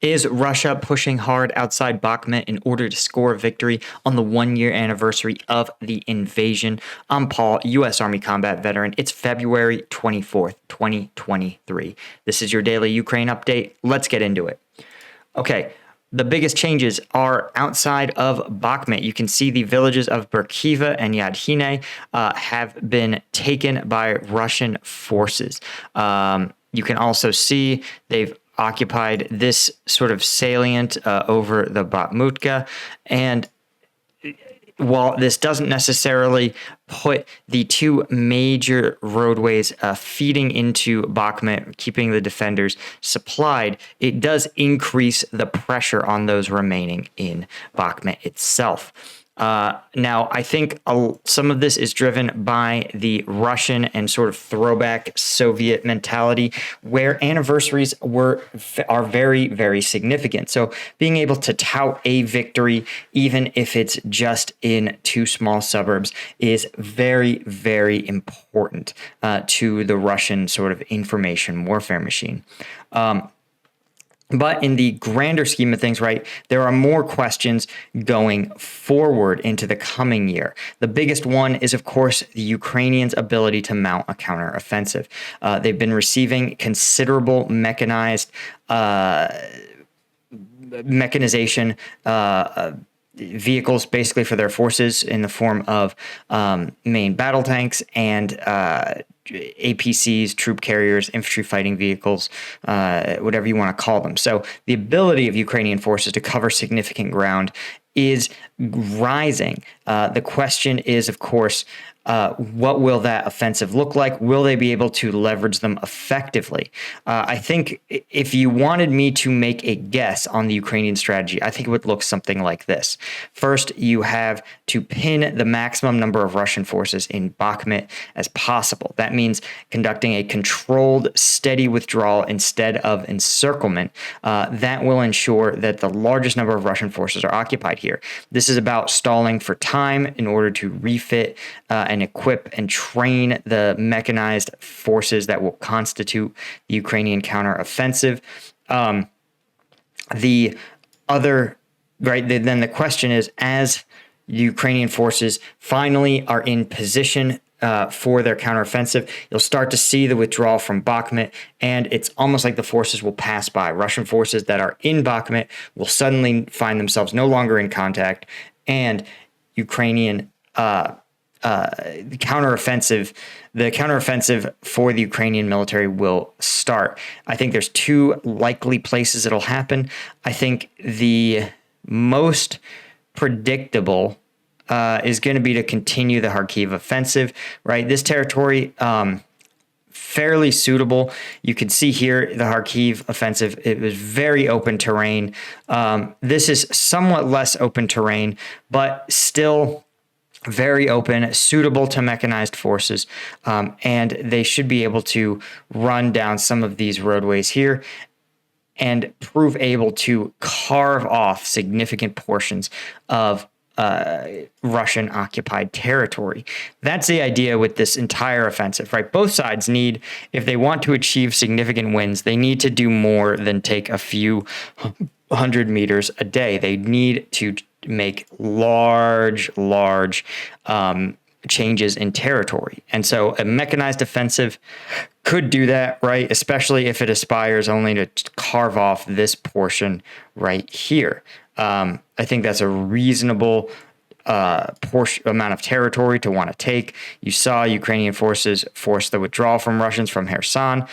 Is Russia pushing hard outside Bakhmut in order to score a victory on the 1-year anniversary of the invasion? I'm Paul, U.S. Army combat veteran. It's February 24th, 2023. This is your daily Ukraine update. Let's get into it. Okay, the biggest changes are outside of Bakhmut. You can see the villages of Berkiva and Yadhine have been taken by Russian forces. You can also see they've occupied this sort of salient over the Bakhmutka. And while this doesn't necessarily put the two major roadways feeding into Bakhmut, keeping the defenders supplied, it does increase the pressure on those remaining in Bakhmut itself. Now, I think some of this is driven by the Russian and sort of throwback Soviet mentality, where anniversaries are very, very significant. So being able to tout a victory, even if it's just in two small suburbs, is very, very important to the Russian sort of information warfare machine. But in the grander scheme of things, right, there are more questions going forward into the coming year. The biggest one is, of course, the Ukrainians' ability to mount a counteroffensive. They've been receiving considerable mechanization vehicles basically for their forces in the form of main battle tanks and APCs, troop carriers, infantry fighting vehicles, whatever you want to call them. So the ability of Ukrainian forces to cover significant ground is rising. The question is, of course, what will that offensive look like? Will they be able to leverage them effectively? I think if you wanted me to make a guess on the Ukrainian strategy, I think it would look something like this. First, you have to pin the maximum number of Russian forces in Bakhmut as possible. That means conducting a controlled, steady withdrawal instead of encirclement. That will ensure that the largest number of Russian forces are occupied here. This is about stalling for time in order to refit and equip and train the mechanized forces that will constitute the Ukrainian counteroffensive. Then the question is, as the Ukrainian forces finally are in position for their counteroffensive, you'll start to see the withdrawal from Bakhmut, and it's almost like the forces will pass by. Russian forces that are in Bakhmut will suddenly find themselves no longer in contact, and Ukrainian the counteroffensive for the Ukrainian military will start. I think there's two likely places it'll happen. I think the most predictable is going to be to continue the Kharkiv offensive, right? This territory, fairly suitable. You can see here the Kharkiv offensive. It was very open terrain. This is somewhat less open terrain, but still very open, suitable to mechanized forces, and they should be able to run down some of these roadways here and prove able to carve off significant portions of Russian occupied territory. That's the idea with this entire offensive, right? Both sides need, if they want to achieve significant wins, they need to do more than take a few 100 meters a day. They need to make large changes in territory. And so a mechanized offensive could do that, right? Especially if it aspires only to carve off this portion right here. I think that's a reasonable amount of territory to want to take. You saw Ukrainian forces force the withdrawal from Russians from Kherson.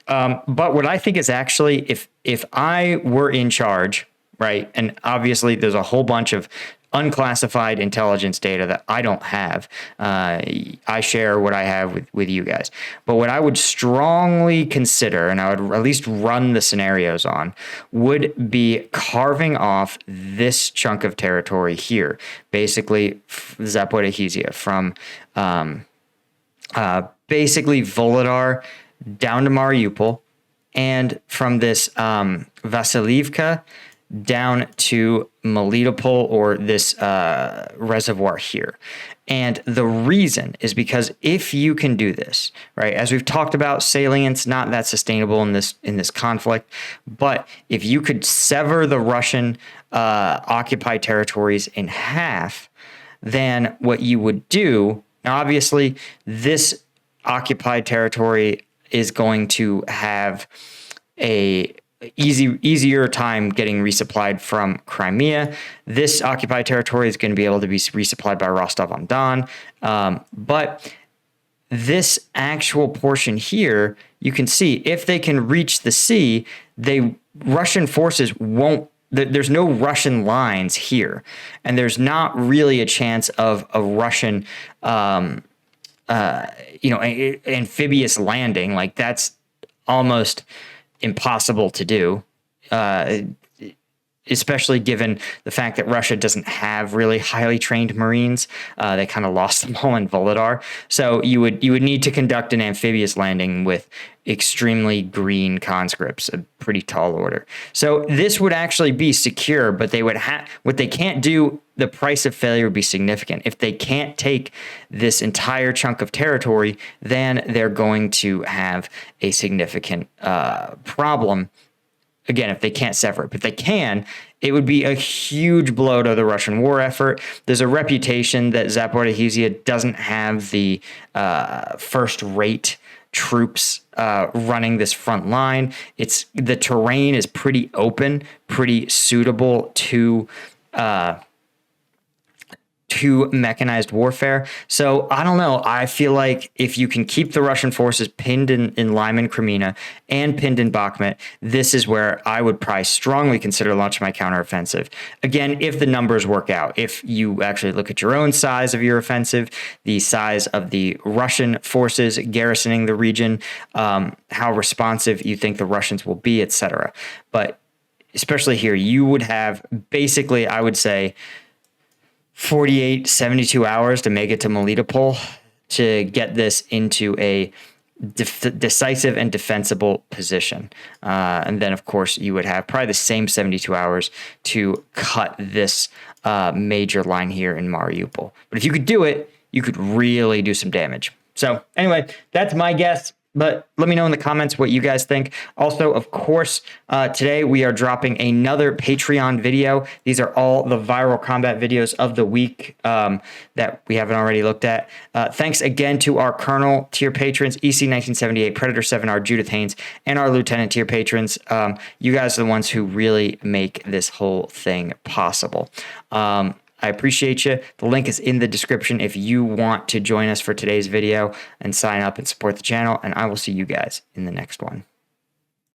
But what I think is actually, if I were in charge, right, and obviously there's a whole bunch of unclassified intelligence data that I don't have. I share what I have with you guys. But what I would strongly consider, and I would at least run the scenarios on, would be carving off this chunk of territory here, basically Zaporizhzhia, from basically Volodar down to Mariupol, and from this Vasilivka down to Melitopol, or this reservoir here. And the reason is because if you can do this, right, as we've talked about, salient's not that sustainable in this conflict, but if you could sever the Russian occupied territories in half, then what you would do, now obviously this occupied territory is going to have a easier time getting resupplied from Crimea. This occupied territory is going to be able to be resupplied by Rostov-on-Don. But this actual portion here, you can see if they can reach the sea, Russian forces won't. There's no Russian lines here, and there's not really a chance of a Russian, amphibious landing. Like, that's almost impossible to do, especially given the fact that Russia doesn't have really highly trained Marines. They kind of lost them all in Volodar. So you would need to conduct an amphibious landing with extremely green conscripts, a pretty tall order. So this would actually be secure, but they would have what they can't do. The price of failure would be significant. If they can't take this entire chunk of territory, then they're going to have a significant problem. Again, if they can't sever it, but they can, it would be a huge blow to the Russian war effort. There's a reputation that Zaporizhzhia doesn't have the first-rate troops running this front line. The terrain is pretty open, pretty suitable to mechanized warfare. So I don't know. I feel like if you can keep the Russian forces pinned in Lyman, Crimea, and pinned in Bakhmut, this is where I would probably strongly consider launching my counteroffensive. Again, if the numbers work out, if you actually look at your own size of your offensive, the size of the Russian forces garrisoning the region, how responsive you think the Russians will be, etc. But especially here, you would have basically, I would say, 48, 72 hours to make it to Melitopol to get this into a decisive and defensible position. And then, of course, you would have probably the same 72 hours to cut this major line here in Mariupol. But if you could do it, you could really do some damage. So anyway, that's my guess. But let me know in the comments what you guys think. Also, of course, today we are dropping another Patreon video. These are all the viral combat videos of the week that we haven't already looked at. Thanks again to our Colonel tier patrons, EC1978, Predator 7R, Judith Haynes, and our Lieutenant tier patrons. You guys are the ones who really make this whole thing possible. I appreciate you. The link is in the description if you want to join us for today's video and sign up and support the channel. And I will see you guys in the next one.